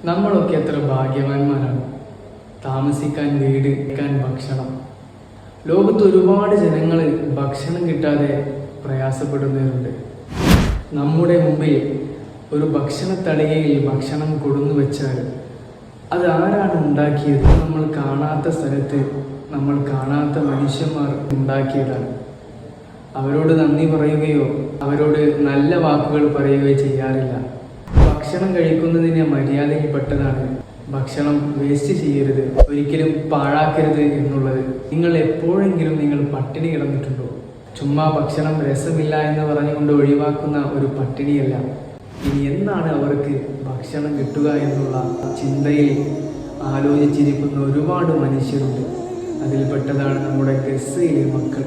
നമ്മളൊക്കെ എത്ര ഭാഗ്യവാന്മാരാണ്. താമസിക്കാൻ വീട്, കഴിക്കാൻ ഭക്ഷണം. ലോകത്ത് ഒരുപാട് ജനങ്ങൾ ഭക്ഷണം കിട്ടാതെ പ്രയാസപ്പെടുന്നവരുണ്ട്. നമ്മുടെ മുമ്പിൽ ഒരു ഭക്ഷണത്തളികയിൽ ഭക്ഷണം കൊടുന്നു വെച്ചാൽ അത് ആരാണ് ഉണ്ടാക്കിയത്? നമ്മൾ കാണാത്ത സ്ഥലത്ത് നമ്മൾ കാണാത്ത മനുഷ്യന്മാർ ഉണ്ടാക്കിയതാണ്. അവരോട് നന്ദി പറയുകയോ അവരോട് നല്ല വാക്കുകൾ പറയുകയോ ചെയ്യാറില്ല. ഭക്ഷണം കഴിക്കുന്നതിന് മര്യാദയിൽപ്പെട്ടതാണ് ഭക്ഷണം വേസ്റ്റ് ചെയ്യരുത്, ഒരിക്കലും പാഴാക്കരുത് എന്നുള്ളത്. നിങ്ങൾ എപ്പോഴെങ്കിലും നിങ്ങൾ പട്ടിണി കിടന്നിട്ടുണ്ടോ? ചുമ്മാ ഭക്ഷണം രസമില്ല എന്ന് പറഞ്ഞുകൊണ്ട് ഒഴിവാക്കുന്ന ഒരു പട്ടിണിയല്ല. ഇനി എന്നാണ് അവർക്ക് ഭക്ഷണം കിട്ടുക എന്നുള്ള ചിന്തയിൽ ആലോചിച്ചിരിക്കുന്ന ഒരുപാട് മനുഷ്യരുണ്ട്. അതിൽപ്പെട്ടതാണ് നമ്മുടെ ഗസയിലെ മക്കൾ.